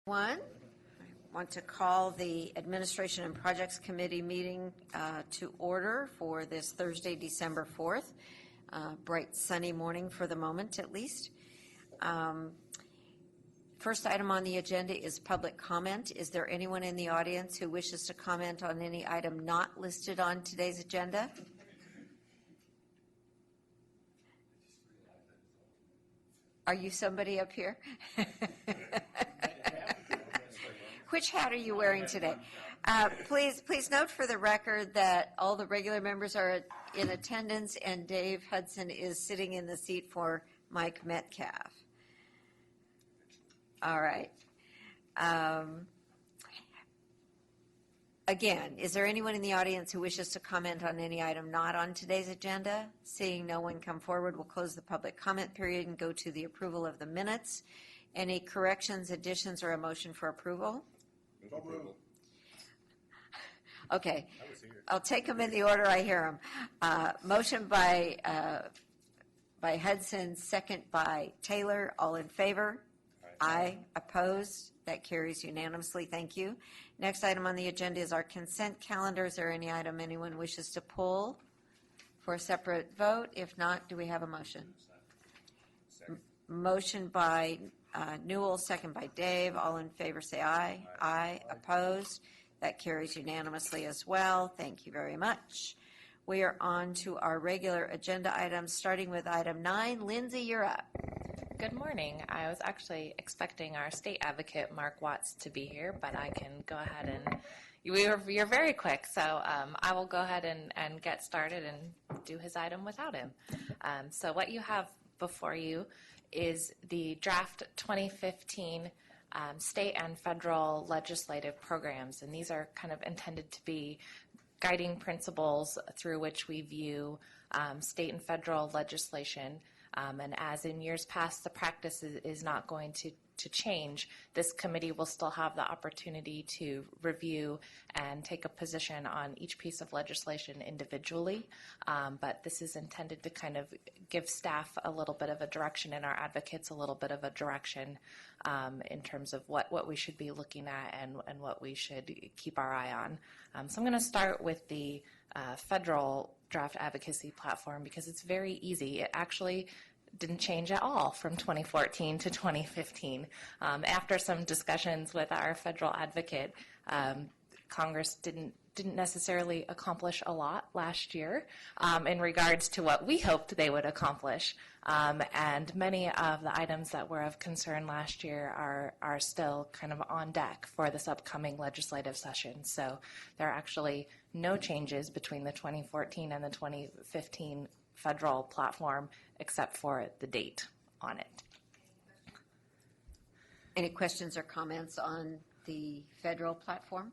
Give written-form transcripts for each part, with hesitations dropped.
I want to call the Administration and Projects Committee meeting to order for this Thursday, December 4th. Bright sunny morning for the moment, at least. First item on the agenda is public comment. Is there anyone in the audience who wishes to comment on any item not listed on today's agenda? Are you somebody up here? Which hat are you wearing today? Please note for the record that all the regular members are in attendance and Dave Hudson is sitting in the seat for Mike Metcalf. All right. Again, is there anyone in the audience who wishes to comment on any item not on today's agenda? Seeing no one come forward, we'll close the public comment period and go to the approval of the minutes. Any corrections, additions, or a motion for approval? Approval. Okay, I'll take them in the order I hear them. Motion by Hudson, second by Taylor. All in favor? Aye. Opposed? That carries unanimously. Thank you. Next item on the agenda is our consent calendar. Is there any item anyone wishes to pull for a separate vote? If not, do we have a motion? Motion by Newell, second by Dave. All in favor say aye. Aye. Opposed? That carries unanimously as well. Thank you very much. We are on to our regular agenda items, starting with item 9. Lindsay, you're up. Good morning. I was actually expecting our state advocate, Mark Watts, to be here, but I can go ahead and you're very quick, so I will go ahead and get started and do his item without him. So what you have before you is the draft 2015 state and federal legislative programs, and these are kind of intended to be guiding principles through which we view state and federal legislation. And as in years past, the practice is not going to change. This committee will still have the opportunity to review and take a position on each piece of legislation individually. But this is intended to kind of give staff a little bit of a direction and our advocates a little bit of a direction in terms of what we should be looking at and what we should keep our eye on. So I'm going to start with the federal draft advocacy platform because it's very easy. It actually didn't change at all from 2014 to 2015. After some discussions with our federal advocate, Congress didn't necessarily accomplish a lot last year in regards to what we hoped they would accomplish. And many of the items that were of concern last year are still kind of on deck for this upcoming legislative session. So there are actually no changes between the 2014 and the 2015 federal platform except for the date on it. Any questions or comments on the federal platform?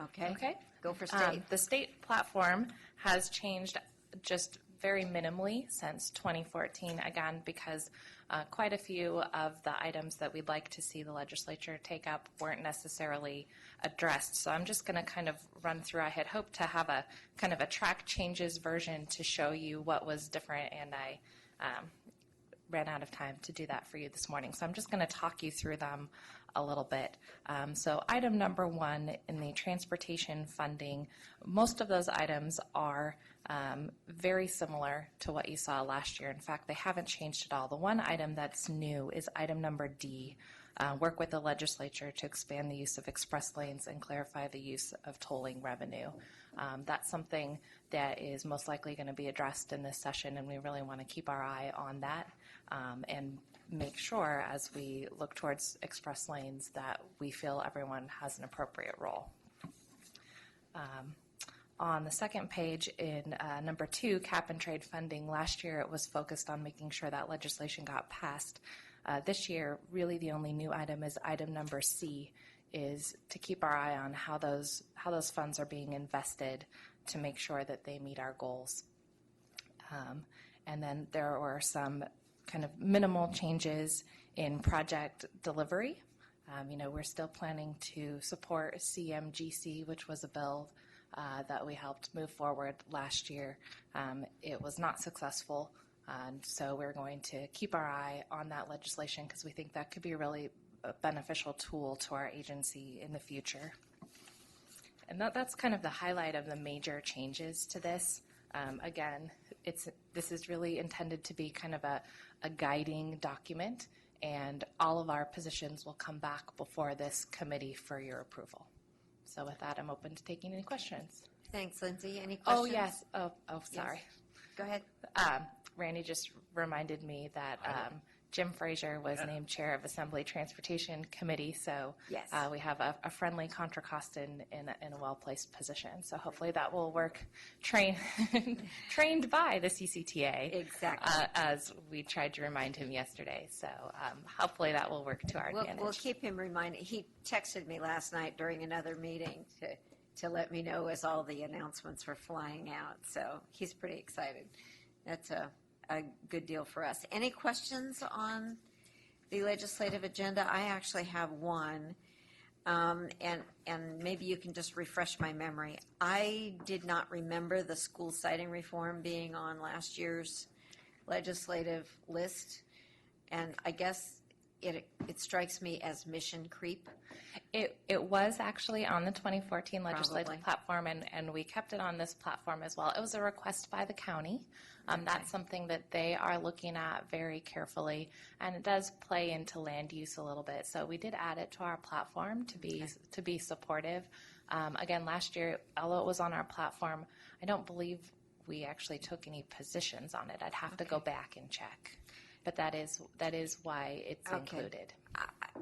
Okay. Go for state. The state platform has changed just very minimally since 2014, again, because quite a few of the items that we'd like to see the legislature take up weren't necessarily addressed. So I'm just going to kind of run through. I had hoped to have a kind of a track changes version to show you what was different, and I ran out of time to do that for you this morning. So I'm just going to talk you through them a little bit. So item number 1 in the transportation funding, most of those items are very similar to what you saw last year. In fact, they haven't changed at all. The one item that's new is item number D, work with the legislature to expand the use of express lanes and clarify the use of tolling revenue. That's something that is most likely going to be addressed in this session, and we really want to keep our eye on that and make sure as we look towards express lanes that we feel everyone has an appropriate role. On the second page in number 2, cap and trade funding, last year it was focused on making sure that legislation got passed. This year, really the only new item is item number C, is to keep our eye on how those funds are being invested to make sure that they meet our goals. And then there were some kind of minimal changes in project delivery. We're still planning to support CMGC, which was a bill that we helped move forward last year. It was not successful, and so we're going to keep our eye on that legislation because we think that could be really a beneficial tool to our agency in the future. And that's kind of the highlight of the major changes to this. Again, this is really intended to be kind of a guiding document, and all of our positions will come back before this committee for your approval. So with that, I'm open to taking any questions. Thanks, Lindsay. Any questions? Oh, yes. Oh, sorry. Yes. Go ahead. Randy just reminded me that Jim Frazier was named chair of Assembly Transportation Committee, so Yes. We have a friendly Contra Costa in a well-placed position. So hopefully that will work trained by the CCTA. Exactly. As we tried to remind him yesterday. So hopefully that will work to our advantage. We'll keep him reminded. He texted me last night during another meeting to let me know as all the announcements were flying out. So he's pretty excited. That's a good deal for us. Any questions on the legislative agenda? I actually have one, and maybe you can just refresh my memory. I did not remember the school siting reform being on last year's legislative list, and I guess it strikes me as mission creep. It was actually on the 2014 legislative Probably. platform, and we kept it on this platform as well. It was a request by the county. That's something that they are looking at very carefully, and it does play into land use a little bit. So we did add it to our platform to be supportive. Again, last year, although it was on our platform, I don't believe we actually took any positions on it. I'd have to go back and check. But that is why it's included.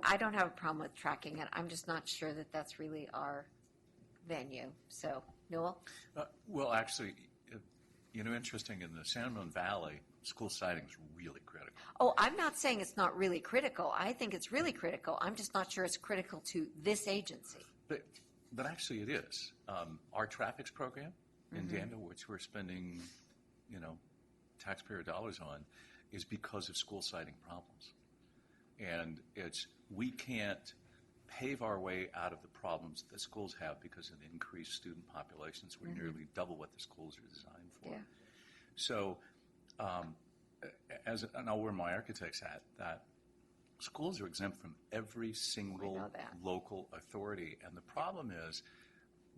I don't have a problem with tracking it. I'm just not sure that that's really our venue. So, Newell? Well, actually, interesting, in the San Ramon Valley, school siting is really critical. Oh, I'm not saying it's not really critical. I think it's really critical. I'm just not sure it's critical to this agency. But actually it is. Our traffics program in Danville, which we're spending, taxpayer dollars on, is because of school siting problems. And we can't pave our way out of the problems that schools have because of increased student populations. We're nearly double what the schools are designed for. Yeah. So, and I'll wear my architect's hat, that schools are exempt from every single local authority. And the problem is,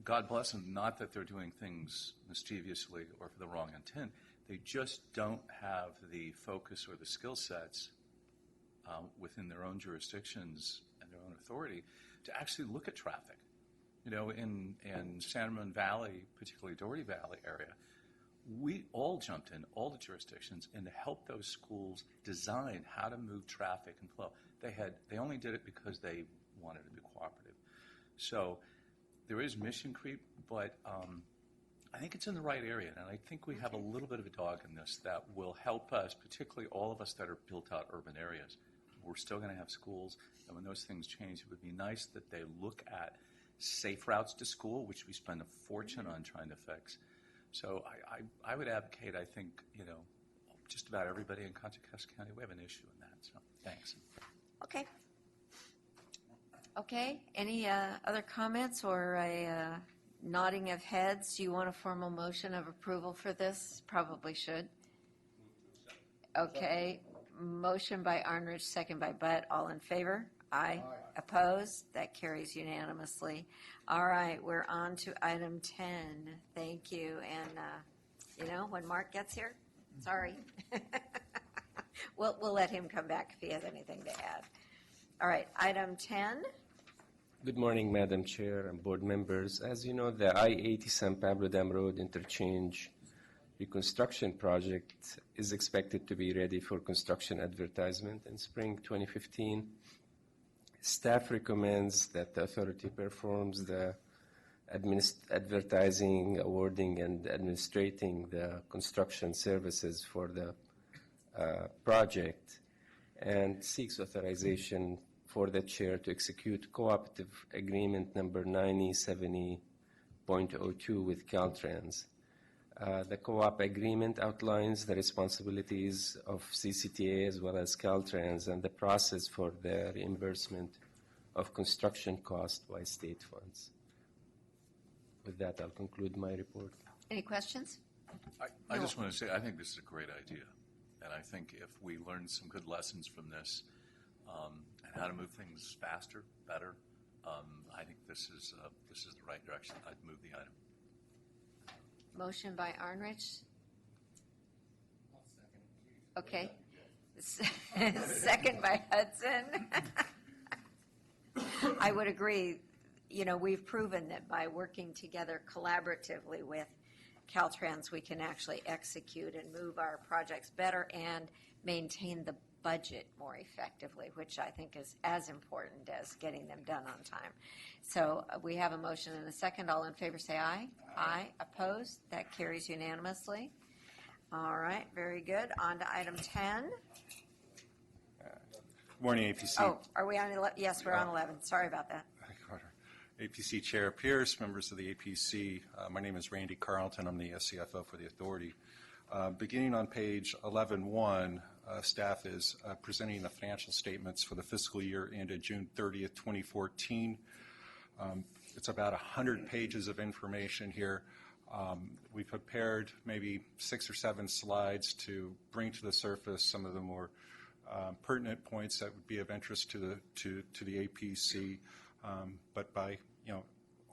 God bless them, not that they're doing things mischievously or for the wrong intent, they just don't have the focus or the skill sets within their own jurisdictions and their own authority to actually look at traffic. In San Ramon Valley, particularly Doherty Valley area, we all jumped in, all the jurisdictions, and to help those schools design how to move traffic and flow. They only did it because they wanted to be cooperative. So there is mission creep, but I think it's in the right area, and I think we have a little bit of a dog in this that will help us, particularly all of us that are built-out urban areas. We're still going to have schools, and when those things change, it would be nice that they look at safe routes to school, which we spend a fortune on trying to fix. So I would advocate, I think, just about everybody in Contra Costa County, we have an issue in that, so thanks. Okay. Any other comments or a nodding of heads? Do you want a formal motion of approval for this? Probably should. Okay. Motion by Arnrich, second by Butt. All in favor? Aye. Opposed? That carries unanimously. All right, we're on to item 10. Thank you. And, when Mark gets here, sorry. We'll let him come back if he has anything to add. All right, item 10. Good morning, Madam Chair and board members. As you know, the I-80 San Pablo Dam Road interchange reconstruction project is expected to be ready for construction advertisement in spring 2015. Staff recommends that the authority performs the advertising, awarding, and administrating the construction services for the project, and seeks authorization for the chair to execute cooperative agreement number 9070.02 with Caltrans. The co-op agreement outlines the responsibilities of CCTA as well as Caltrans and the process for the reimbursement of construction costs by state funds. With that, I'll conclude my report. Any questions? I just want to say I think this is a great idea. And I think if we learn some good lessons from this, and how to move things faster, better, I think this is the right direction. I'd move the item. Motion by Arnrich. Okay. Second by Hudson. I would agree. You know, we've proven that by working together collaboratively with Caltrans, we can actually execute and move our projects better and maintain the budget more effectively, which I think is as important as getting them done on time. So we have a motion and a second. All in favor say aye. Aye. Opposed? That carries unanimously. All right, very good. On to item 10. Morning, APC. Oh, are we on 11? Yes, we're on 11. Sorry about that. APC Chair Pierce, members of the APC. My name is Randy Carlton. I'm the CFO for the authority. Beginning on page 11.1, staff is presenting the financial statements for the fiscal year ended June 30th, 2014. It's about 100 pages of information here. We prepared maybe 6 or 7 slides to bring to the surface some of the more pertinent points that would be of interest to the APC. But by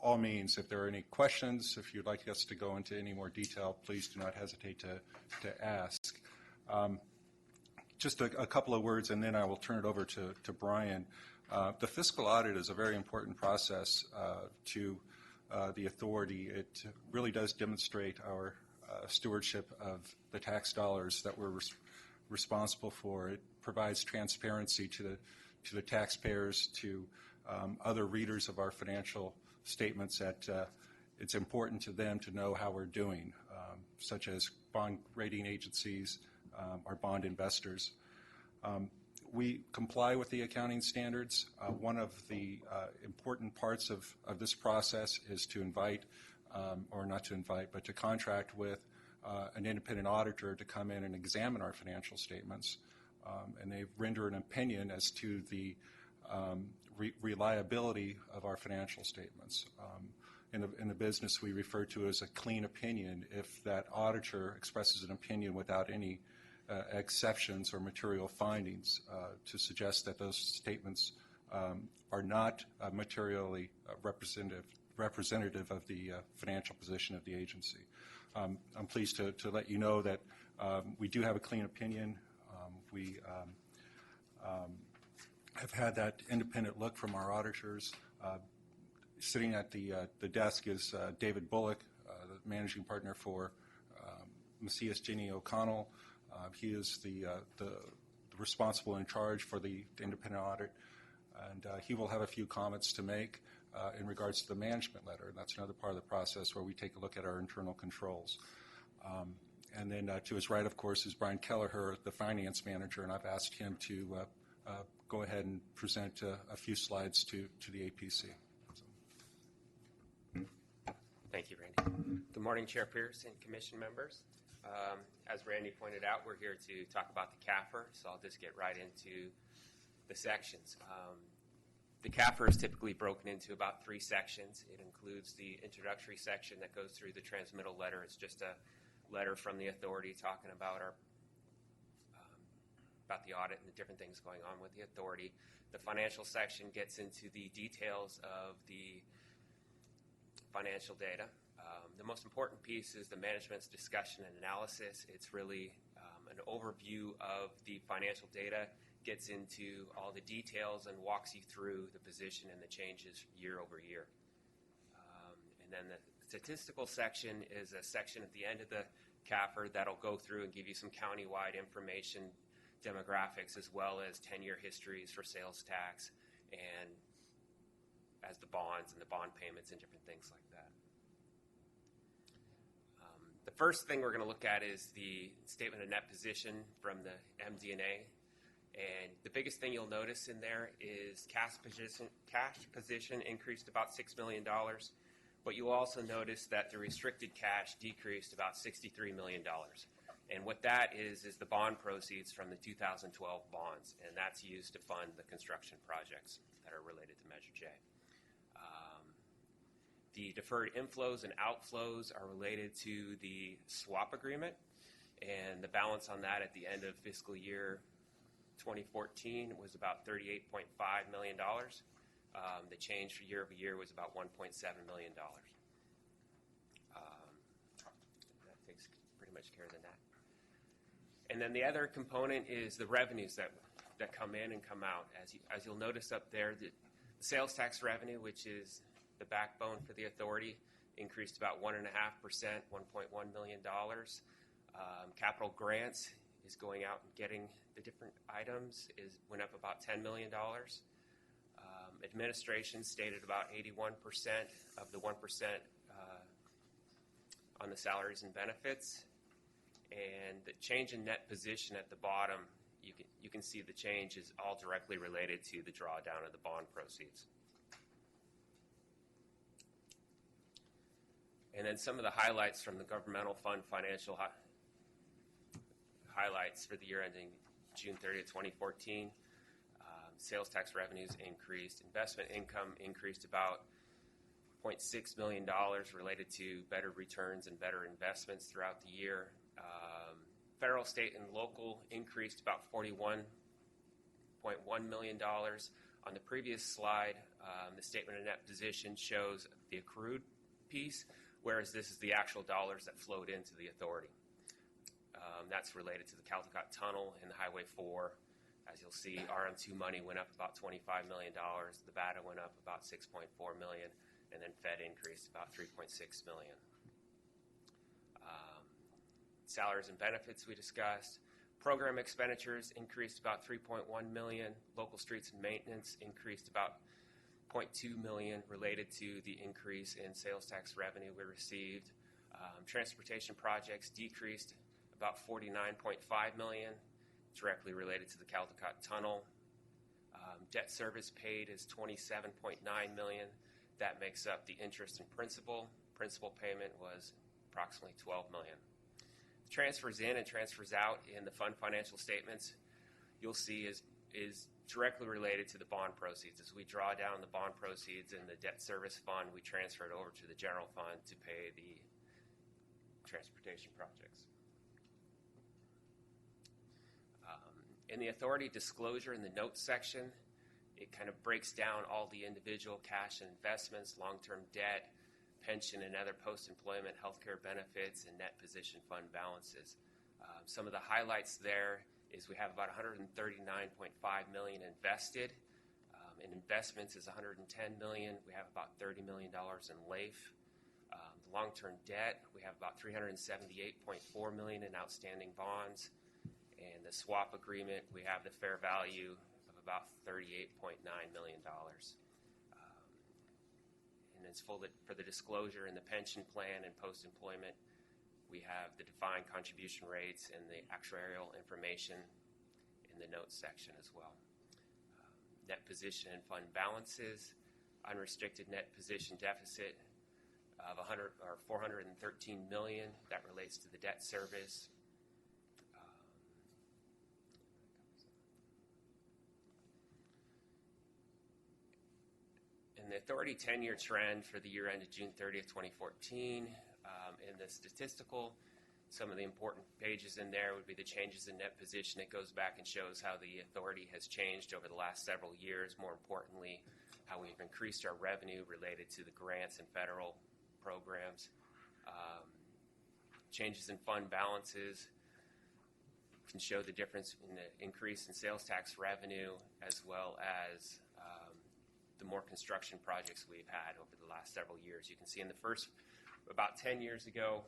all means, if there are any questions, if you'd like us to go into any more detail, please do not hesitate to ask. Just a couple of words, and then I will turn it over to Brian. The fiscal audit is a very important process to the authority. It really does demonstrate our stewardship of the tax dollars that we're responsible for. It provides transparency to the taxpayers, to other readers of our financial statements, that it's important to them to know how we're doing, such as bond rating agencies, our bond investors. We comply with the accounting standards. One of the important parts of this process is to invite, or not to invite, but to contract with an independent auditor to come in and examine our financial statements. And they render an opinion as to the reliability of our financial statements. In the business, we refer to it as a clean opinion if that auditor expresses an opinion without any exceptions or material findings to suggest that those statements are not materially representative of the financial position of the agency. I'm pleased to let you know that we do have a clean opinion. We have had that independent look from our auditors. Sitting at the desk is David Bullock, the managing partner for Macias Ginny O'Connell. He is the responsible in charge for the independent audit, and he will have a few comments to make in regards to the management letter. And that's another part of the process where we take a look at our internal controls. And then to his right, of course, is Brian Kelleher, the finance manager, and I've asked him to go ahead and present a few slides to the APC. Thank you, Randy. Good morning, Chair Pierce and Commission members. As Randy pointed out, we're here to talk about the CAFR, so I'll just get right into the sections. The CAFR is typically broken into about 3 sections. It includes the introductory section that goes through the transmittal letter. It's just a letter from the authority talking about about the audit and the different things going on with the authority. The financial section gets into the details of the financial data. The most important piece is the management's discussion and analysis. It's really an overview of the financial data, gets into all the details and walks you through the position and the changes year over year. And then the statistical section is a section at the end of the CAFR that'll go through and give you some countywide information, demographics, as well as 10-year histories for sales tax and as the bonds and the bond payments and different things like that. The first thing we're going to look at is the statement of net position from the MD&A. And the biggest thing you'll notice in there is cash position increased about $6 million. But you'll also notice that the restricted cash decreased about $63 million. And what that is the bond proceeds from the 2012 bonds. And that's used to fund the construction projects that are related to Measure J. The deferred inflows and outflows are related to the swap agreement, and the balance on that at the end of fiscal year 2014 was about $38.5 million. The change year over year was about $1.7 million. That takes pretty much care of the net. And then the other component is the revenues that come in and come out. As you'll notice up there, the sales tax revenue, which is the backbone for the authority, increased about 1.5%, $1.1 million. Capital grants is going out and getting the different items went up about $10 million. Administration stayed at about 81% of the 1% on the salaries and benefits. And the change in net position at the bottom, you can see the change is all directly related to the drawdown of the bond proceeds. And then some of the highlights from the governmental fund financial highlights for the year ending June 30th, 2014. Sales tax revenues increased. Investment income increased about $0.6 million related to better returns and better investments throughout the year. Federal, state, and local increased about $41.1 million. On the previous slide, the statement of net position shows the accrued piece, whereas this is the actual dollars that flowed into the authority. That's related to the Caldecott Tunnel and the Highway 4. As you'll see, RM2 money went up about $25 million. The BATA went up about $6.4 million, and then Fed increased about $3.6 million. Salaries and benefits we discussed. Program expenditures increased about $3.1 million. Local streets and maintenance increased about $0.2 million related to the increase in sales tax revenue we received. Transportation projects decreased about $49.5 million, directly related to the Caldecott Tunnel. Debt service paid is $27.9 million. That makes up the interest and principal. Principal payment was approximately $12 million. Transfers in and transfers out in the fund financial statements, you'll see is directly related to the bond proceeds. As we draw down the bond proceeds in the debt service fund, we transfer it over to the general fund to pay the transportation projects. In the authority disclosure in the notes section, it kind of breaks down all the individual cash and investments, long-term debt, pension and other post-employment healthcare benefits, and net position fund balances. Some of the highlights there is we have about $139.5 million invested. In investments is $110 million. We have about $30 million in LAIF. The long-term debt, we have about $378.4 million in outstanding bonds. And the swap agreement, we have the fair value of about $38.9 million. And it's for the disclosure in the pension plan and post-employment, we have the defined contribution rates and the actuarial information in the notes section as well. Net position and fund balances, unrestricted net position deficit of $413 million. That relates to the debt service. And the authority 10-year trend for the year ended June 30th, 2014. In the statistical, some of the important pages in there would be the changes in net position. It goes back and shows how the authority has changed over the last several years. More importantly, how we've increased our revenue related to the grants and federal programs. Changes in fund balances can show the difference in the increase in sales tax revenue as well as the more construction projects we've had over the last several years. You can see in the first, about 10 years ago,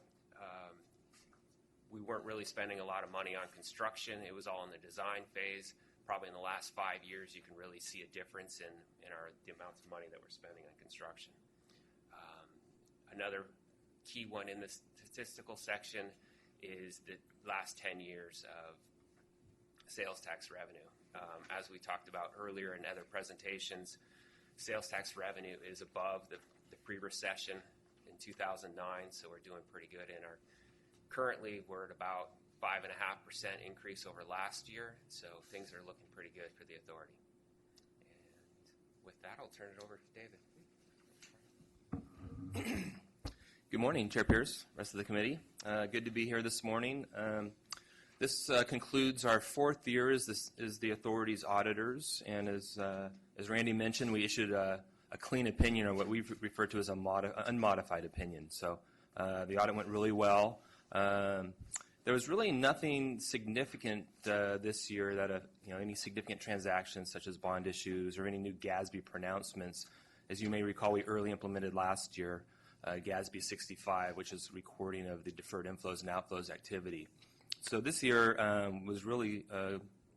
we weren't really spending a lot of money on construction. It was all in the design phase. Probably in the last 5 years, you can really see a difference in the amounts of money that we're spending on construction. Another key one in the statistical section is the last 10 years of sales tax revenue. As we talked about earlier in other presentations, sales tax revenue is above the pre-recession in 2009, so we're doing pretty good. Currently, we're at about 5.5% increase over last year, so things are looking pretty good for the authority. And with that, I'll turn it over to David. Good morning, Chair Pierce, rest of the committee. Good to be here this morning. This concludes our fourth year as the authority's auditors, and as Randy mentioned, we issued a clean opinion, or what we've referred to as an unmodified opinion. So the audit went really well. There was really nothing significant this year that any significant transactions such as bond issues or any new GASB pronouncements. As you may recall, we early implemented last year GASB 65, which is recording of the deferred inflows and outflows activity. So this year was really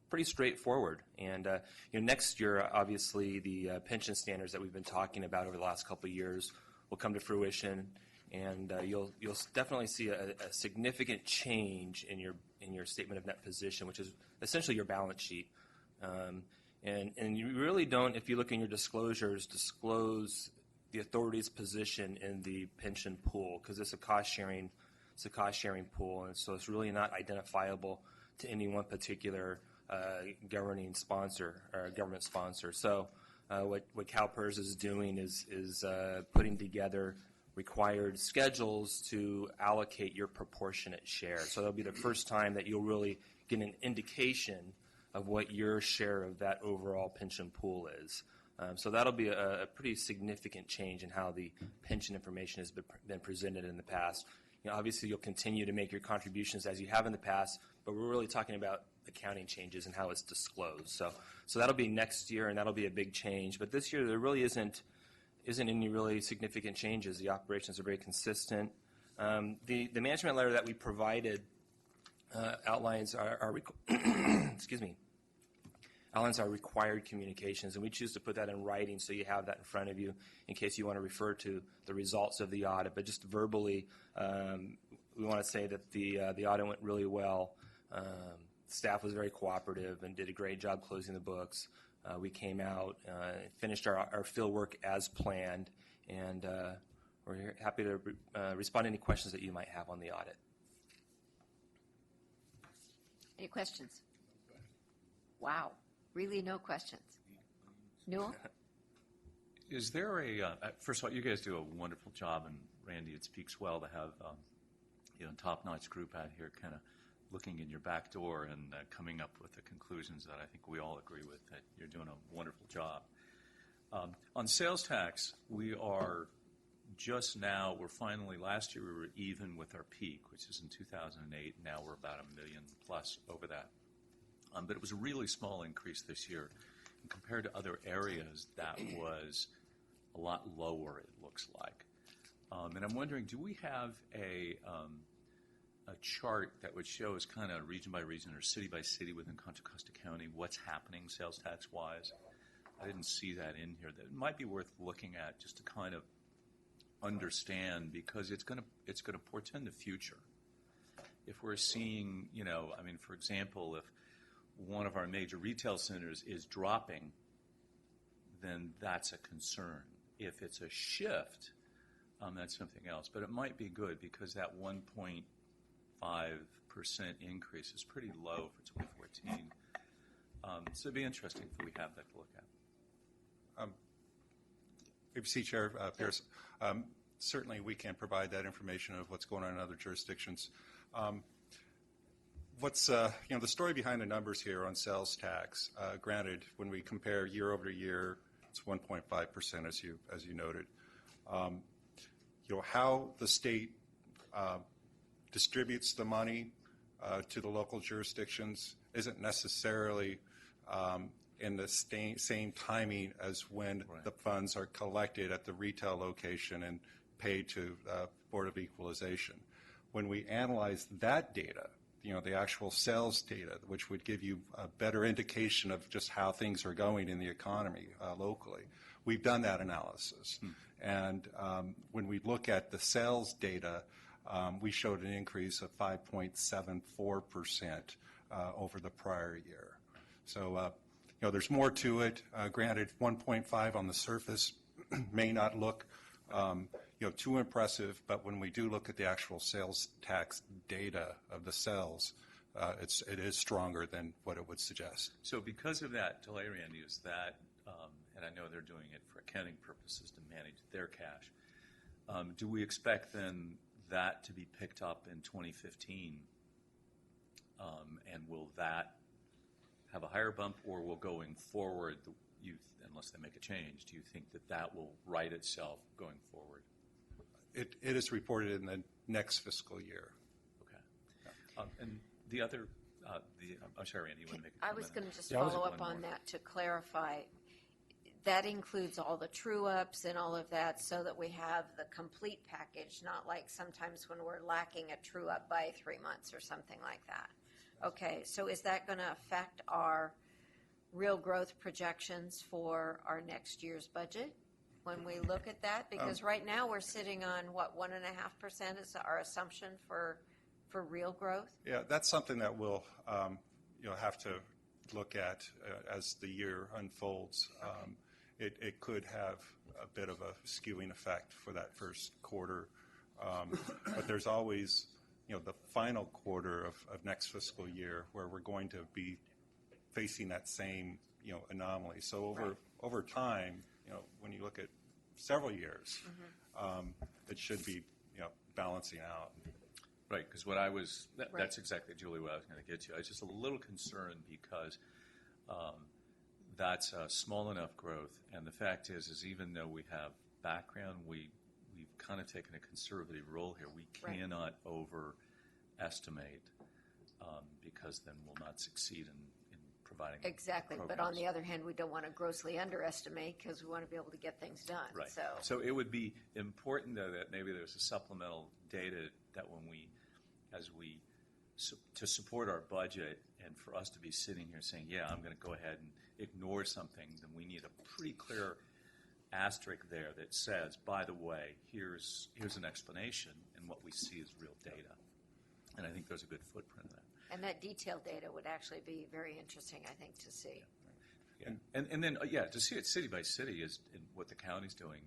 pretty straightforward. And next year, obviously, the pension standards that we've been talking about over the last couple of years will come to fruition, and you'll definitely see a significant change in your statement of net position, which is essentially your balance sheet. And you really don't, if you look in your disclosures, disclose the authority's position in the pension pool, because it's a cost-sharing pool, and so it's really not identifiable to any one particular governing sponsor or government sponsor. So what CalPERS is doing is putting together required schedules to allocate your proportionate share. So that'll be the first time that you'll really get an indication of what your share of that overall pension pool is. So that'll be a pretty significant change in how the pension information has been presented in the past. Obviously, you'll continue to make your contributions as you have in the past, but we're really talking about accounting changes and how it's disclosed. So that'll be next year, and that'll be a big change. But this year, there really isn't any really significant changes. The operations are very consistent. The management letter that we provided outlines our excuse me, outlines our required communications, and we choose to put that in writing so you have that in front of you in case you want to refer to the results of the audit. But just verbally, we want to say that the audit went really well. Staff was very cooperative and did a great job closing the books. We came out, finished our field work as planned, and we're happy to respond to any questions that you might have on the audit. Any questions? Wow, really no questions. Newell? Is there first of all, you guys do a wonderful job, and Randy, it speaks well to have a top-notch group out here kind of looking in your back door and coming up with the conclusions that I think we all agree with, that you're doing a wonderful job. On sales tax, we're finally, last year we were even with our peak, which is in 2008. Now we're about $1 million plus over that. But it was a really small increase this year. And compared to other areas, that was a lot lower, it looks like. And I'm wondering, do we have a chart that would show us kind of region by region or city by city within Contra Costa County what's happening sales tax-wise? I didn't see that in here. That might be worth looking at just to kind of understand, because it's going to portend the future. If we're seeing, for example, if one of our major retail centers is dropping, then that's a concern. If it's a shift, that's something else. But it might be good because that 1.5% increase is pretty low for 2014. So it'd be interesting if we have that to look at. ABC Chair Pierce, certainly we can provide that information of what's going on in other jurisdictions. The story behind the numbers here on sales tax, granted, when we compare year over year, it's 1.5%, as you noted. How the state distributes the money to the local jurisdictions isn't necessarily in the same timing as when the funds are collected at the retail location and paid to Board of Equalization. When we analyze that data, the actual sales data, which would give you a better indication of just how things are going in the economy locally, we've done that analysis. And when we look at the sales data, we showed an increase of 5.74% over the prior year. So, there's more to it. Granted, 1.5 on the surface may not look too impressive, but when we do look at the actual sales tax data of the sales, it is stronger than what it would suggest. So because of that delay, Randy, is that, and I know they're doing it for accounting purposes to manage their cash, do we expect then that to be picked up in 2015 And will that have a higher bump, or will going forward, unless they make a change, do you think that that will right itself going forward? It is reported in the next fiscal year. Okay. And the other, I'm sorry, Randy, you want to make a I comment? was going to just Yeah, I was- follow up One on more. that to clarify. That includes all the true-ups and all of that so that we have the complete package, not like sometimes when we're lacking a true-up by 3 months or something like that. Okay, so is that going to affect our real growth projections for our next year's budget when we look at that? Because right now we're sitting on, what, 1.5% is our assumption for real growth? Yeah, that's something that we'll have to look at as the year unfolds. It could have a bit of a skewing effect for that first quarter, but there's always the final quarter of next fiscal year where we're going to be facing that same anomaly. So over time, when you look at several years, it should be balancing out. Right, because what I was, that's exactly, Julie, what I was going to get to. I was just a little concerned because that's a small enough growth, and the fact is even though we have background, we've kind of taken a conservative role here. We cannot overestimate because then we'll not succeed in providing Exactly, but on the other hand, we don't want to grossly underestimate because we want to be able to get things done. Right. So it would be important, though, that maybe there's a supplemental data that to support our budget and for us to be sitting here saying, yeah, I'm going to go ahead and ignore something, then we need a pretty clear asterisk there that says, by the way, here's an explanation, and what we see is real data. And I think there's a good footprint of that. and that detailed data would actually be very interesting, I think, to see. Yeah. And then, to see it city by city is in what the county's doing,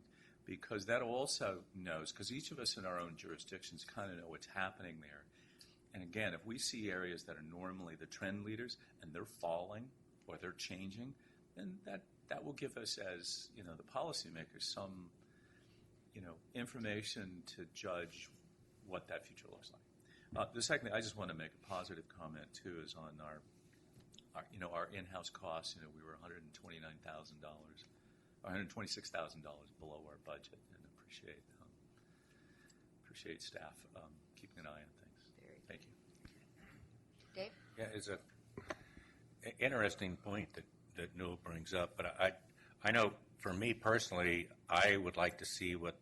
because that also knows, because each of us in our own jurisdictions kind of know what's happening there. And again, if we see areas that are normally the trend leaders and they're falling or they're changing, then that will give us as, the policymakers some, information to judge what that future looks like. The second thing, I just want to make a positive comment too, is on our in-house costs. We were $129,000, $126,000 below our budget, and appreciate staff keeping an eye on things. Thank you. Dave? Yeah, it's an interesting point that Newell brings up, but I know for me personally, I would like to see what,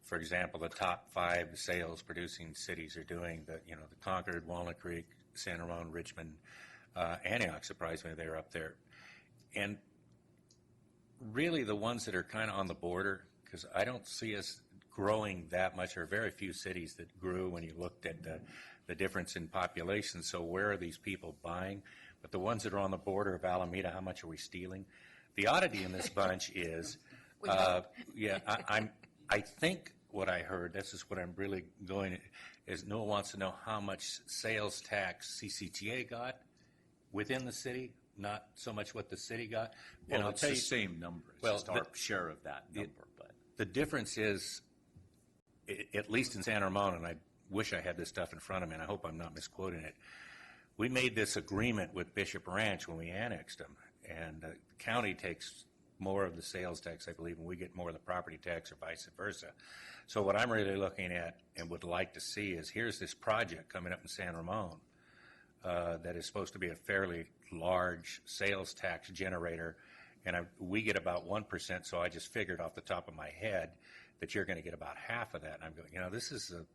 for example, the top 5 sales producing cities are doing. The Concord, Walnut Creek, San Ramon, Richmond, Antioch, surprisingly, they're up there. And really the ones that are kind of on the border, because I don't see us growing that much. There are very few cities that grew when you looked at the difference in population. So where are these people buying? But the ones that are on the border of Alameda, how much are we stealing? The oddity in this bunch is, I think what I heard, this is what I'm really going, is Noah wants to know how much sales tax CCTA got within the city, not so much what the city got. Well, and I'll it's tell the you, same number. It's well, just our share of that number. But the difference is, at least in San Ramon, and I wish I had this stuff in front of me, and I hope I'm not misquoting it, we made this agreement with Bishop Ranch when we annexed them, and the county takes more of the sales tax, I believe, and we get more of the property tax or vice versa. So what I'm really looking at and would like to see is, here's this project coming up in San Ramon that is supposed to be a fairly large sales tax generator, and we get about 1%, so I just figured off the top of my head that you're going to get about half of that. And I'm going, this is a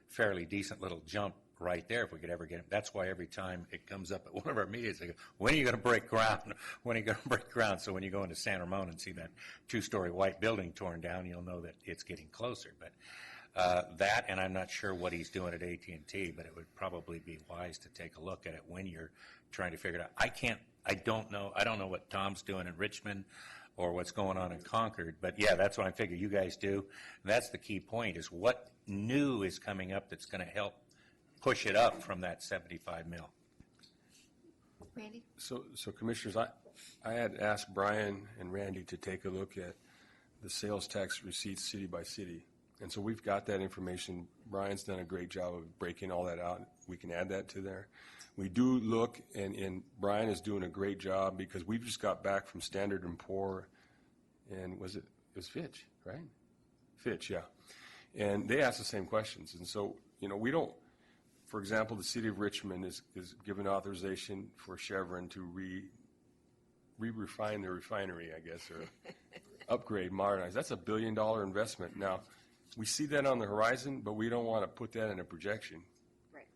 fairly decent little jump right there if we could ever get it. That's why every time it comes up at one of our meetings, they go, when are you going to break ground? When are you going to break ground? So when you go into San Ramon and see that 2-story white building torn down, you'll know that it's getting closer. But that, and I'm not sure what he's doing at AT&T, but it would probably be wise to take a look at it when you're trying to figure it out. I don't know what Tom's doing in Richmond or what's going on in Concord, but yeah, that's what I figure you guys do. And that's the key point, is what new is coming up that's going to help push it up from that 75 mil. Randy? So Commissioners, I had asked Brian and Randy to take a look at the sales tax receipts city by city. And so we've got that information. Brian's done a great job of breaking all that out. We can add that to there. We do look, and Brian is doing a great job because we've just got back from Standard & Poor, and it was Fitch, right? Fitch, yeah. And they asked the same questions. And so, we don't, for example, the city of Richmond is given authorization for Chevron to re-refine their refinery, I guess, or upgrade, modernize. That's $1 billion investment. Now, we see that on the horizon, but we don't want to put that in a projection. Right.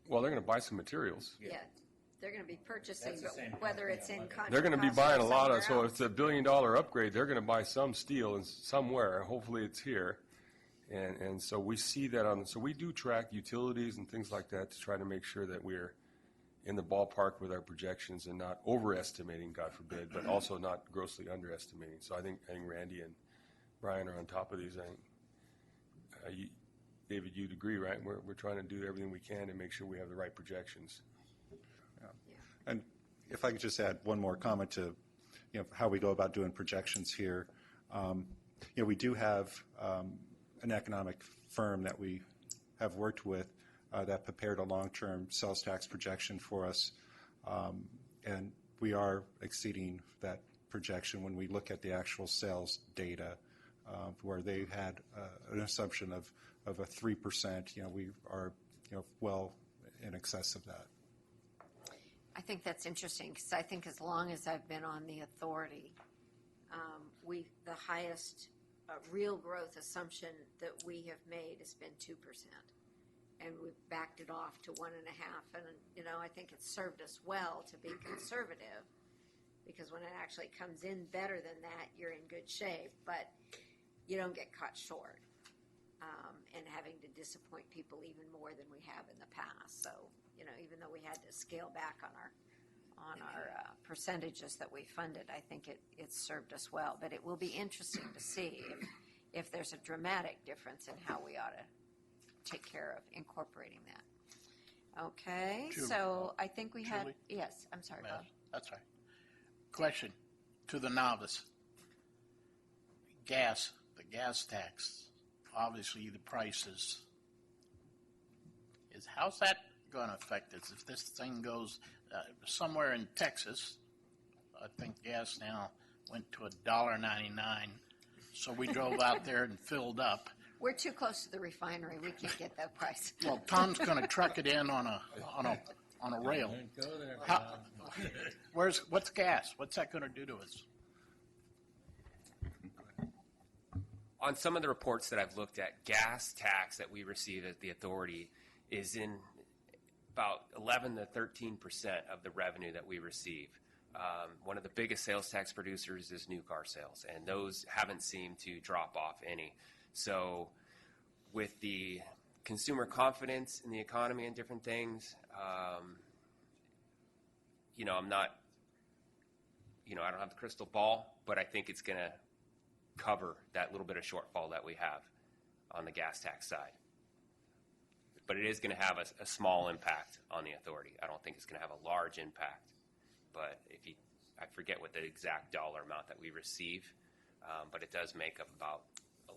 Well, they're going to buy some materials. Yeah. They're going to be purchasing, but whether it's in Contra They're going to be Costa buying or a lot of, so somewhere if it's $1 billion upgrade, they're going to buy some steel and somewhere. Hopefully it's here. And so we see that so we do track utilities and things like that to try to make sure that we're in the ballpark with our projections and not overestimating, God forbid, but also not grossly underestimating. So I think Randy and Brian are on top of these. I think, David, you'd agree, right? We're trying to do everything we can to make sure we have the right projections. And if I could just add one more comment to, how we go about doing projections here. We do have an economic firm that we have worked with that prepared a long-term sales tax projection for us, and we are exceeding that projection when we look at the actual sales data, where they had an assumption of a 3%. We are well in excess of that. I think that's interesting because I think as long as I've been on the authority, the highest real growth assumption that we have made has been 2%. And we've backed it off to 1.5%. And, I think it's served us well to be conservative because when it actually comes in better than that, you're in good shape, but you don't get caught short and having to disappoint people even more than we have in the past. So, even though we had to scale back on our percentages that we funded, I think it's served us well. But it will be interesting to see if there's a dramatic difference in how we ought to take care of incorporating that. Okay, Julie, so I think we had, Julie? yes, I'm sorry, Bob. That's right. Question to the novice. The gas tax, obviously the prices. How's that going to affect us? If this thing goes somewhere in Texas, I think gas now went to $1.99. So we drove out there and filled up. We're too close to the refinery. We can't get that price. Well, Tom's going to truck it in on a rail. What's gas? What's that going to do to us? On some of the reports that I've looked at, gas tax that we receive at the authority is in about 11 to 13% of the revenue that we receive. One of the biggest sales tax producers is new car sales, and those haven't seemed to drop off any. So with the consumer confidence in the economy and different things, I'm not, I don't have the crystal ball, but I think it's going to cover that little bit of shortfall that we have on the gas tax side. But it is going to have a small impact on the authority. I don't think it's going to have a large impact. But I forget what the exact dollar amount that we receive, but it does make up about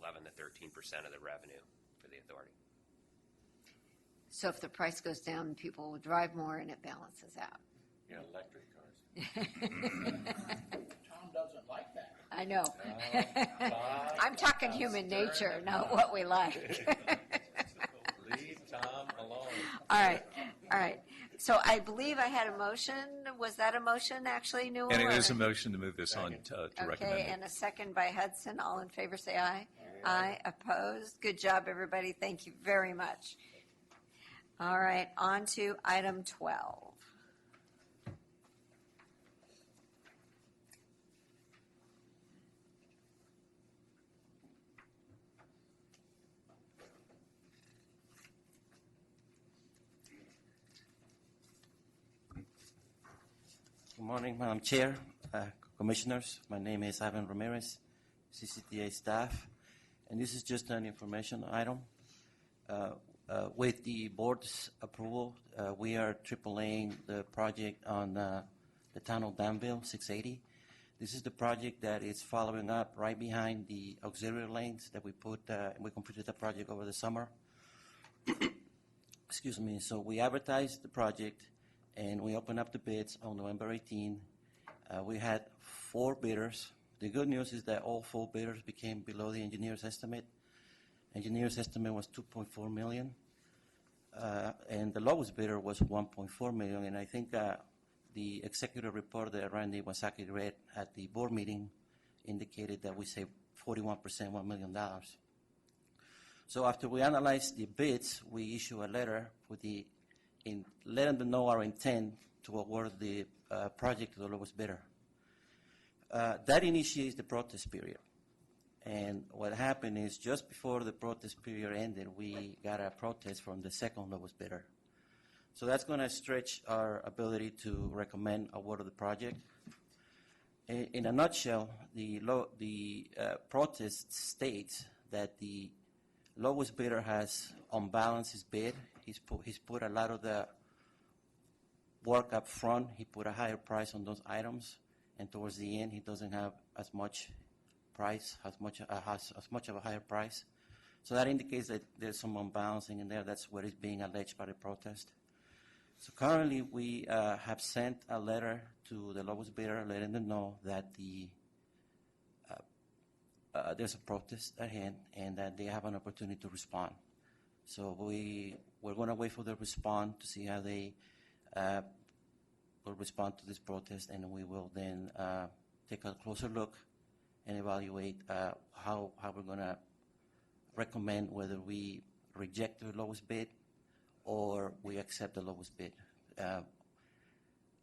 11 to 13% of the revenue for the authority. So if the price goes down, people will drive more and it balances out. Yeah, electric cars. Tom doesn't like that. I know. I'm talking human nature, not what we like. Leave Tom alone. All right. So I believe I had a motion. Was that a motion, actually, Newell? And it is a motion to move this on to recommend. Okay, and a second by Hudson. All in favor, say aye. Aye. Opposed? Good job, everybody. Thank you very much. All right, on to item 12. Good morning, Madam Chair, Commissioners. My name is Ivan Ramirez, CCTA staff, and this is just an information item. With the board's approval, we are AAAing the project on the town of Danville, 680. This is the project that is following up right behind the auxiliary lanes that we completed the project over the summer. Excuse me. So we advertised the project, and we opened up the bids on November 18. We had 4 bidders. The good news is that all 4 bidders became below the engineer's estimate. Engineer's estimate was $2.4 million, and the lowest bidder was $1.4 million. And I think the executive report that Randy Wasaki read at the board meeting indicated that we saved 41%, $1 million. So after we analyzed the bids, we issue a letter letting them know our intent to award the project to the lowest bidder. That initiates the protest period. And what happened is just before the protest period ended, we got a protest from the second lowest bidder. So that's going to stretch our ability to recommend award of the project. In a nutshell, the protest states that the lowest bidder has unbalanced his bid. He's put a lot of the work up front. He put a higher price on those items, and towards the end, he doesn't have as much of a higher price. So that indicates that there's some unbalancing in there. That's what is being alleged by the protest. So currently, we have sent a letter to the lowest bidder, letting them know that there's a protest at hand and that they have an opportunity to respond. So we're going to wait for their response to see how they will respond to this protest, and we will then take a closer look and evaluate how we're going to recommend whether we reject the lowest bid or we accept the lowest bid.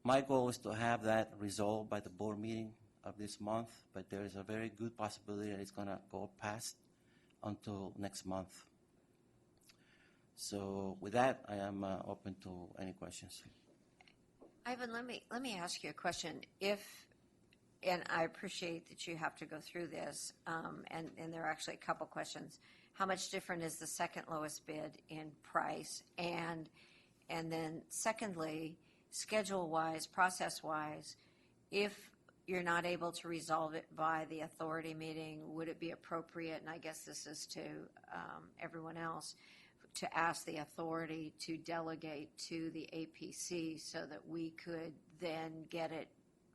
My goal is to have that resolved by the board meeting of this month, but there is a very good possibility that it's going to go past until next month. So with that, I am open to any questions. Ivan, let me ask you a question. And I appreciate that you have to go through this, and there are actually a couple questions. How much different is the second lowest bid in price? And then secondly, schedule-wise, process-wise, if you're not able to resolve it by the authority meeting, would it be appropriate, and I guess this is to everyone else, to ask the authority to delegate to the APC so that we could then get it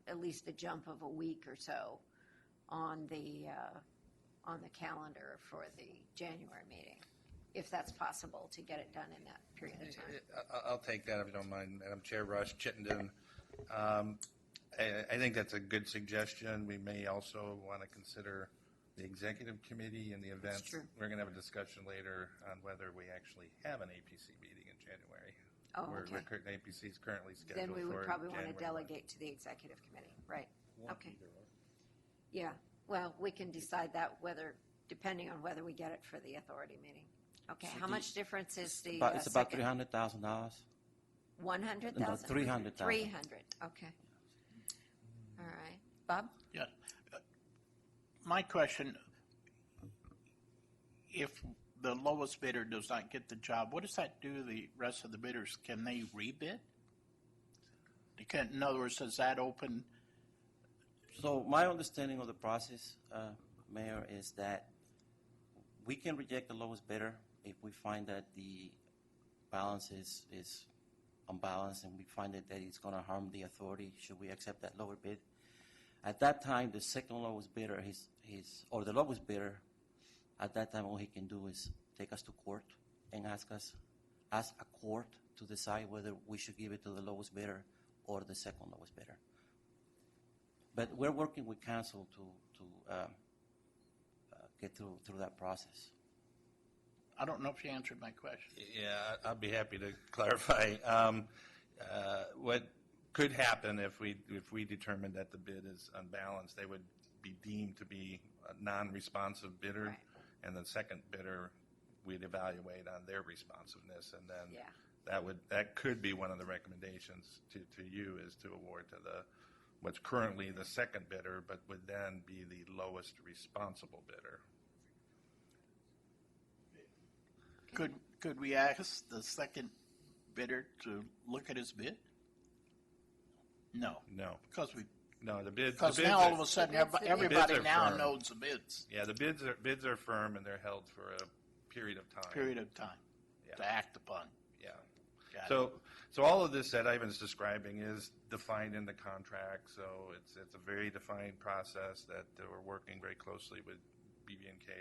at least a jump of a week or so on the calendar for the January meeting, if that's possible to get it done in that period of time? I'll take that if you don't mind, Madam Chair. Rush Chittenden. I think that's a good suggestion. We may also want to consider the executive committee in the event. That's true. We're going to have a discussion later on whether we actually have an APC meeting in January. Oh, okay. APC is currently scheduled Then we for would probably want to January 1. delegate to the executive committee, right? Okay. Yeah, well, we can decide that depending on whether we get it for the authority meeting. Okay, So how much difference is the It's about second? $300,000. 100,000? No, 300,000. 300, okay. All right. Bob? Yeah. My question, if the lowest bidder does not get the job, what does that do to the rest of the bidders? Can they rebid? In other words, does that open? So my understanding of the process, Mayor, is that we can reject the lowest bidder if we find that the balance is unbalanced and we find that it's going to harm the authority. Should we accept that lower bid? At that time, the second lowest bidder, or the lowest bidder, at that time, all he can do is take us to court and ask a court to decide whether we should give it to the lowest bidder or the second lowest bidder. But we're working with counsel to get through that process. I don't know if you answered my question. Yeah, I'll be happy to clarify. What could happen if we determine that the bid is unbalanced, they would be deemed to be a non-responsive bidder, Right. and the second bidder we'd evaluate on their responsiveness, and then Yeah. that could be one of the recommendations to you is to award to what's currently the second bidder, but would then be the lowest responsible bidder. Could we ask the second bidder to look at his bid? No. No. Because we No, the bids. Because the bids now all are- of a sudden, bids are everybody firm. now knows the bids, Yeah, the bids are firm and they're held for a period of time. period of time Yeah. to act upon. Yeah. Got it. So all of this that Ivan's describing is defined in the contract. So it's a very defined process that we're working very closely with BB&K,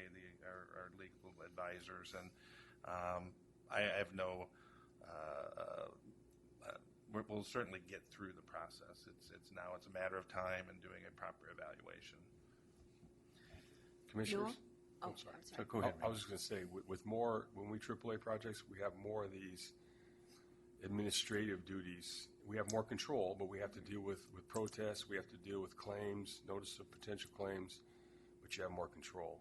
our legal advisors, and I have no. We'll certainly get through the process. It's a matter of time and doing a proper evaluation. Commissioners? Oh, I'm sorry. I'm sorry. Go ahead. I was just going to say, with more, when we AAA projects, we have more of these administrative duties. We have more control, but we have to deal with protests, we have to deal with claims, notice of potential claims, but you have more control.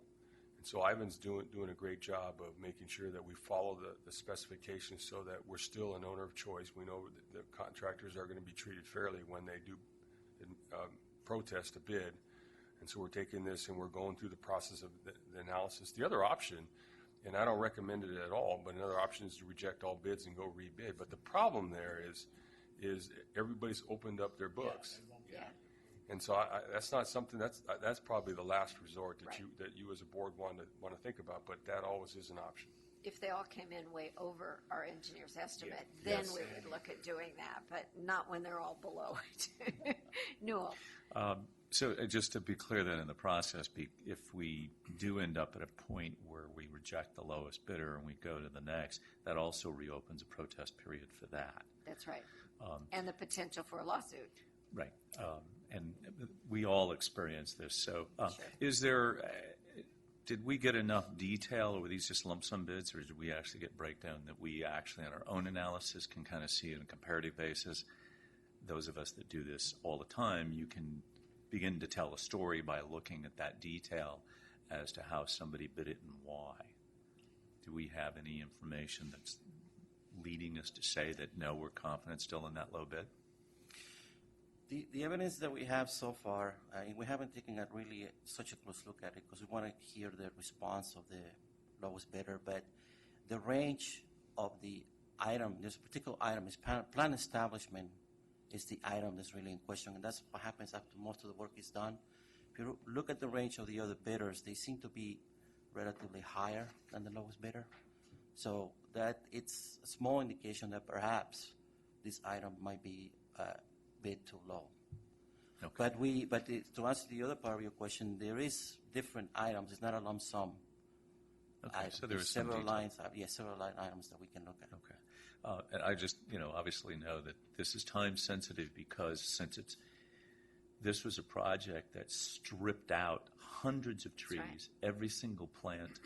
And so Ivan's doing a great job of making sure that we follow the specifications so that we're still an owner of choice. We know that the contractors are going to be treated fairly when they do protest a bid. And so we're taking this and we're going through the process of the analysis. The other option, and I don't recommend it at all, but another option is to reject all bids and go rebid. But the problem there is everybody's opened up their books. Yeah. And so that's not something, that's probably the last resort that Right. you as a board want to think about, but that always is an option. If they all came in way over our engineer's estimate, then Yes. we would look at doing that, but not when they're all below it. Newell? So just to be clear then in the process, if we do end up at a point where we reject the lowest bidder and we go to the next, that also reopens a protest period for that. That's right. And the potential for a lawsuit. Right. And we all experience this. So Sure. is there, did we get enough detail, or were these just lump sum bids, or did we actually get breakdown that we actually, on our own analysis, can kind of see it on a comparative basis? Those of us that do this all the time, you can begin to tell a story by looking at that detail as to how somebody bid it and why. Do we have any information that's leading us to say that, no, we're confident still in that low bid? The evidence that we have so far, we haven't taken such a close look at it because we want to hear the response of the lowest bidder, but the range of the item, this particular item is plan establishment is the item that's really in question, and that's what happens after most of the work is done. If you look at the range of the other bidders, they seem to be relatively higher than the lowest bidder. So that it's a small indication that perhaps this item might be bid too low. Okay. But to answer the other part of your question, there is different items. It's not a lump sum. Okay, so There's there's some several detail. lines. Several line items that we can look at. Okay. And I just, obviously know that this is time sensitive because this was a project that stripped out hundreds of trees, right. every single plant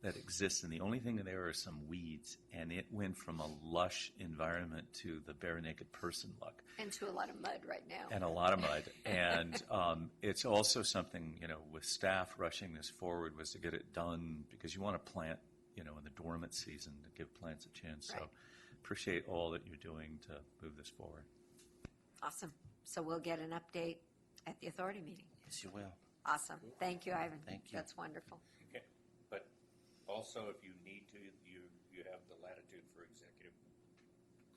that exists, and the only thing there are some weeds, and it went from a lush environment to the bare naked person look. Into a lot of mud right now. And a lot of mud. And it's also something, with staff rushing this forward was to get it done because you want to plant, in the dormant season to give plants a chance. Right. So appreciate all that you're doing to move this forward. Awesome. So we'll get an update at the authority meeting. Yes, you will. Awesome. Thank you, Ivan. Thank you. That's wonderful. Okay. But also, if you need to, you have the latitude for executive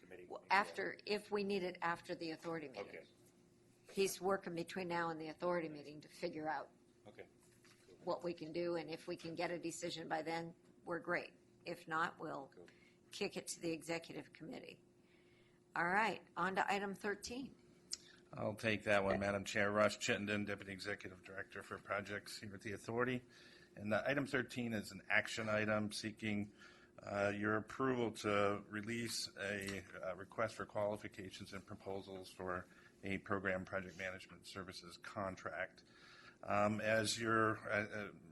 committee. Well, if we need it after the authority meeting. Okay. He's working between now and the authority meeting to figure out Okay. what we can do, and if we can get a decision by then, we're great. If not, we'll kick it to the executive committee. All right, on to item 13. I'll take that one, Madam Chair. Ross Chittenden, Deputy Executive Director for Projects here at the Authority. And item 13 is an action item seeking your approval to release a request for qualifications and proposals for a program project management services contract. As you're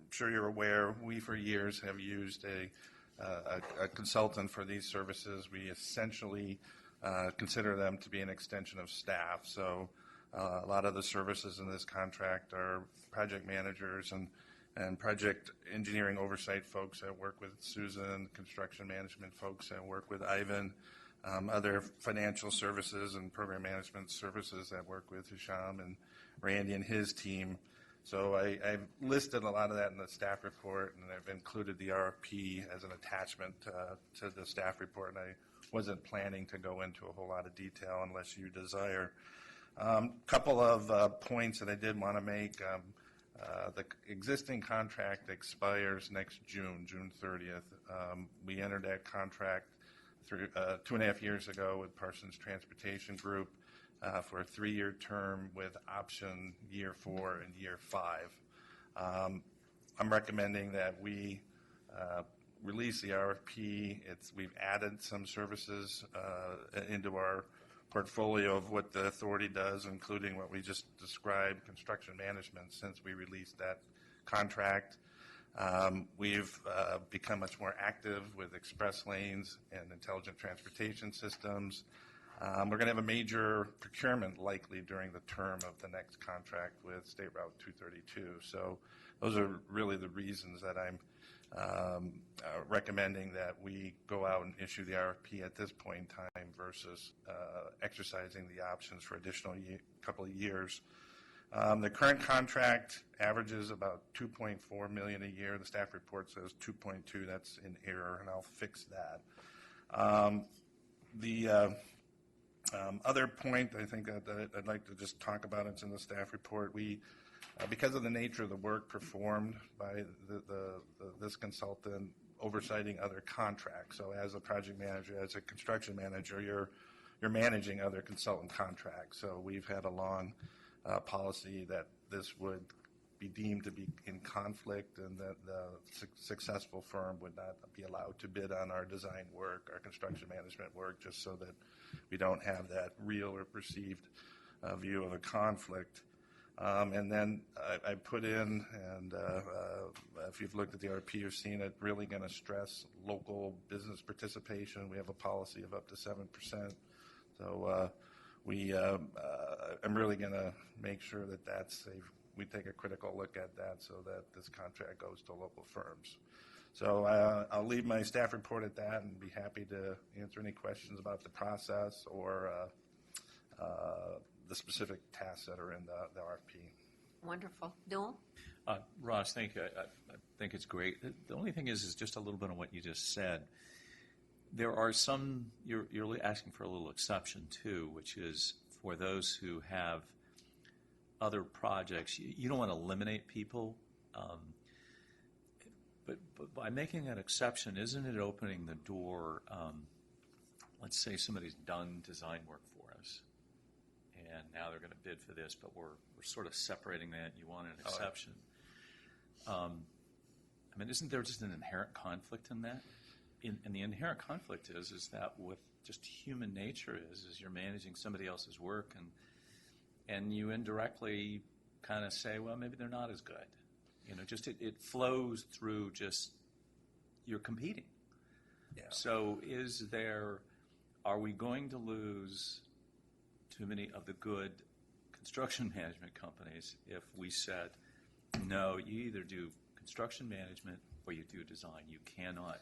sure you're aware, we for years have used a consultant for these services. We essentially consider them to be an extension of staff. So a lot of the services in this contract are project managers and project engineering oversight folks that work with Susan, construction management folks that work with Ivan, other financial services and program management services that work with Hisham and Randy and his team. So I've listed a lot of that in the staff report, and I've included the RFP as an attachment to the staff report, and I wasn't planning to go into a whole lot of detail unless you desire. Couple of points that I did want to make. The existing contract expires next June 30th. We entered that contract through 2.5 years ago with Parsons Transportation Group for a 3-year term with option year 4 and year 5. I'm recommending that we release the RFP. We've added some services into our portfolio of what the authority does, including what we just described, construction management, since we released that contract. We've become much more active with express lanes and intelligent transportation systems. We're going to have a major procurement likely during the term of the next contract with State Route 232. So those are really the reasons that I'm recommending that we go out and issue the RFP at this point in time versus exercising the options for additional couple of years. The current contract averages about $2.4 million a year. The staff report says 2.2. That's in error, and I'll fix that. The other point I think that I'd like to just talk about, it's in the staff report. We, because of the nature of the work performed by this consultant, oversighting other contracts. So as a project manager, as a construction manager, you're managing other consultant contracts. So we've had a long policy that this would be deemed to be in conflict, and that the successful firm would not be allowed to bid on our design work, our construction management work, just so that we don't have that real or perceived view of a conflict. And then I put in, and if you've looked at the RP, you've seen it, really going to stress local business participation. We have a policy of up to 7%. So I'm really going to make sure that we take a critical look at that so that this contract goes to local firms. So I'll leave my staff report at that and be happy to answer any questions about the process or the specific tasks that are in the RFP. Wonderful. Newell? Ross, thank you. I think it's great. The only thing is just a little bit on what you just said. There are some, you're asking for a little exception too, which is for those who have other projects. You don't want to eliminate people, but by making that exception, isn't it opening the door? Let's say somebody's done design work for us, and now they're going to bid for this, but we're sort of separating that. You want an exception. I mean, isn't there just an inherent conflict in that? And the inherent conflict is that with just human nature is you're managing somebody else's work, and you indirectly kind of say, well, maybe they're not as good. You know, just it flows through, just you're competing. Yeah. So are we going to lose too many of the good construction management companies if we said, no, you either do construction management or you do design. You cannot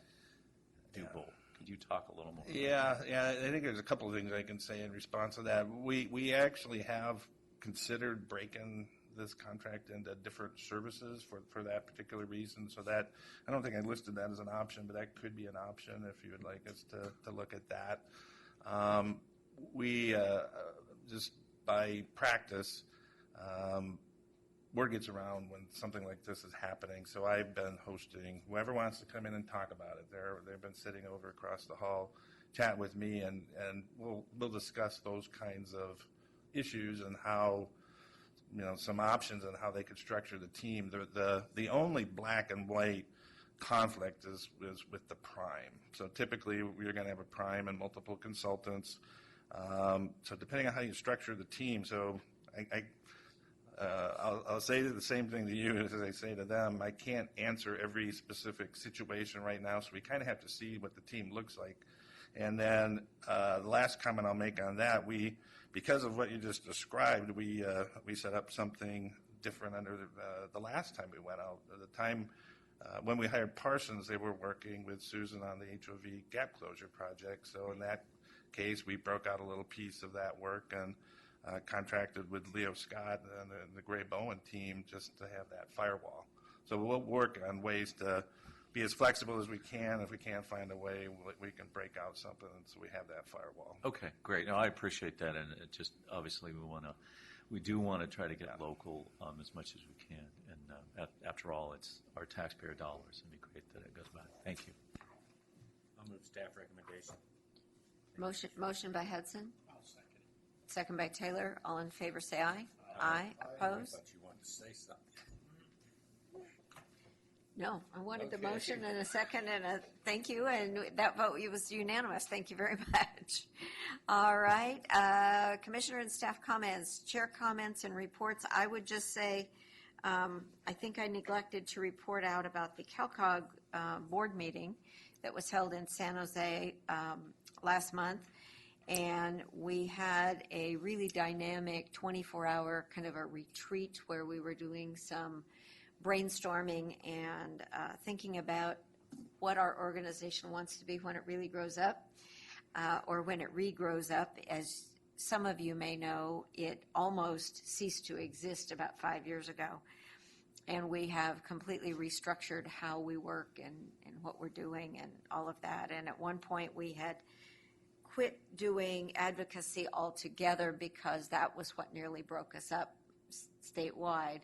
do both. Could you talk a little more? Yeah. I think there's a couple of things I can say in response to that. We actually have considered breaking this contract into different services for that particular reason. So that, I don't think I listed that as an option, but that could be an option if you would like us to look at that. We just by practice, word gets around when something like this is happening. So I've been hosting whoever wants to come in and talk about it. They've been sitting over across the hall, chat with me, and we'll discuss those kinds of issues and how, some options and how they could structure the team. The only black and white conflict is with the prime. So typically we're going to have a prime and multiple consultants. So depending on how you structure the team, so I'll say the same thing to you as I say to them. I can't answer every specific situation right now, so we kind of have to see what the team looks like. And then the last comment I'll make on that, because of what you just described, we set up something different under the last time we went out. At the time when we hired Parsons, they were working with Susan on the HOV gap closure project. So in that case, we broke out a little piece of that work and contracted with Leo Scott and the Gray Bowen team just to have that firewall. So we'll work on ways to be as flexible as we can. If we can't find a way, we can break out something so we have that firewall. Okay, great. No, I appreciate that, and it just obviously we do want to try to get local as much as we can. And after all, it's our taxpayer dollars. It'd be great that it goes back. Thank you. I'll move staff recommendation. Motion by Hudson, I'll second it. second by Taylor. All in favor, say aye. Aye. Opposed? I thought you wanted to say something. No, I wanted the Okay. motion and a second and a thank you, and that vote was unanimous. Thank you very much. All right, Commissioner and staff comments, chair comments and reports. I would just say, I think I neglected to report out about the CalCog board meeting that was held in San Jose last month. And we had a really dynamic 24-hour kind of a retreat where we were doing some brainstorming and thinking about what our organization wants to be when it really grows up, or when it regrows up. As some of you may know, it almost ceased to exist about 5 years ago. And we have completely restructured how we work and what we're doing and all of that. And at one point we had quit doing advocacy altogether because that was what nearly broke us up statewide.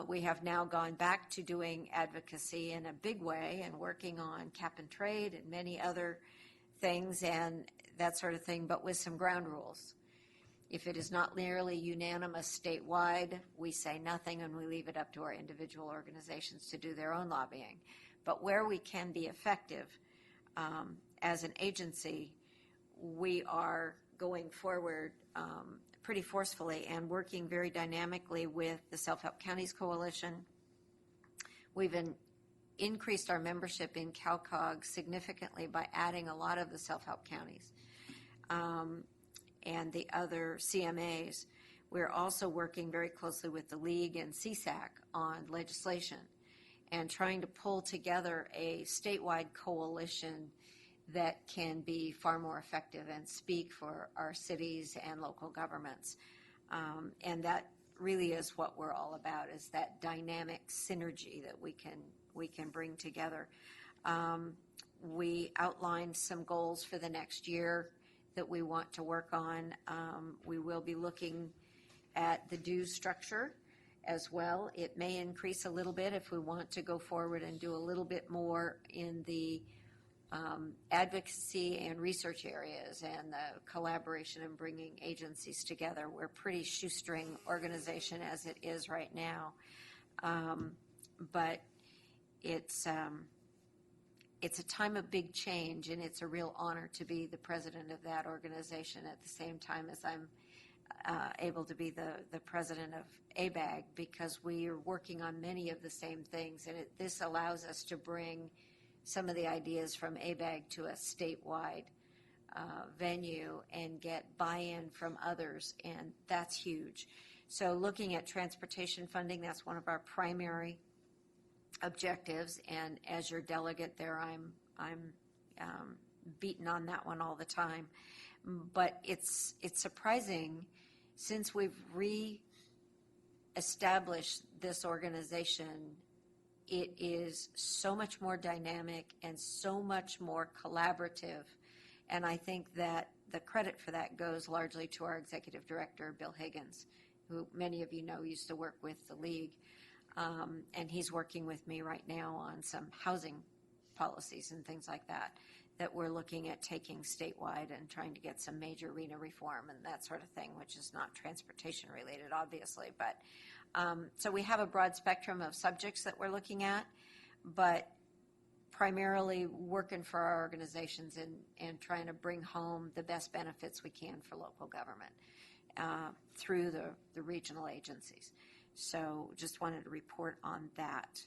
We have now gone back to doing advocacy in a big way and working on cap and trade and many other things and that sort of thing, but with some ground rules. If it is not nearly unanimous statewide, we say nothing and we leave it up to our individual organizations to do their own lobbying. But where we can be effective as an agency, we are going forward pretty forcefully and working very dynamically with the Self-Help Counties Coalition. We've increased our membership in CalCog significantly by adding a lot of the self-help counties and the other CMAs. We're also working very closely with the League and CSAC on legislation and trying to pull together a statewide coalition that can be far more effective and speak for our cities and local governments. And that really is what we're all about, is that dynamic synergy that we can bring together. We outlined some goals for the next year that we want to work on. We will be looking at the dues structure as well. It may increase a little bit if we want to go forward and do a little bit more in the advocacy and research areas and the collaboration and bringing agencies together. We're a pretty shoestring organization as it is right now, but it's a time of big change, and it's a real honor to be the president of that organization at the same time as I'm able to be the president of ABAG, because we are working on many of the same things, and this allows us to bring some of the ideas from ABAG to a statewide venue and get buy-in from others, and that's huge. So looking at transportation funding, that's one of our primary objectives, and as your delegate there, I'm beaten on that one all the time. But it's surprising, since we've re-established this organization, it is so much more dynamic and so much more collaborative. And I think that the credit for that goes largely to our executive director, Bill Higgins, who many of you know used to work with the League. And he's working with me right now on some housing policies and things like that we're looking at taking statewide and trying to get some major arena reform and that sort of thing, which is not transportation related, obviously. But so we have a broad spectrum of subjects that we're looking at, but primarily working for our organizations and trying to bring home the best benefits we can for local government through the regional agencies. So just wanted to report on that.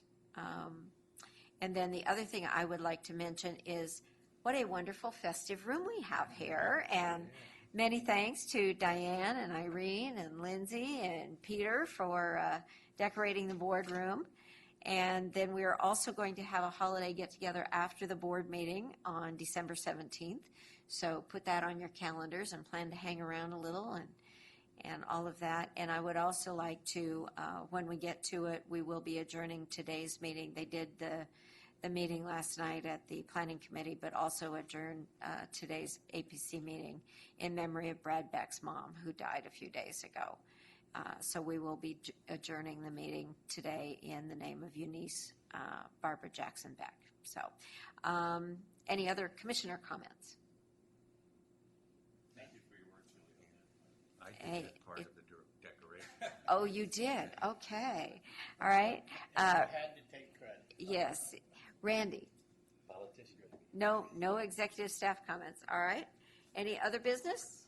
And then the other thing I would like to mention is what a wonderful festive room we have here. And many thanks to Diane and Irene and Lindsay and Peter for decorating the boardroom. And then we are also going to have a holiday get-together after the board meeting on December 17th. So put that on your calendars and plan to hang around a little and all of that. And I would also like to, when we get to it, we will be adjourning today's meeting. They did the the meeting last night at the Planning Committee, but also adjourn today's APC meeting in memory of Brad Beck's mom, who died a few days ago. So we will be adjourning the meeting today in the name of Eunice Barbara Jackson Beck. So, any other commissioner comments? Thank you for your words, Julie. I Hey, did that part of the decoration. Oh, you did? Okay. All right. I had to take credit. Yes. Randy? No executive staff comments. All right. Any other business?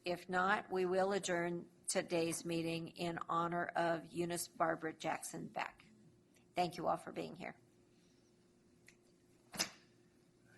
If not, we will adjourn today's meeting in honor of Eunice Barbara Jackson Beck. Thank you all for being here.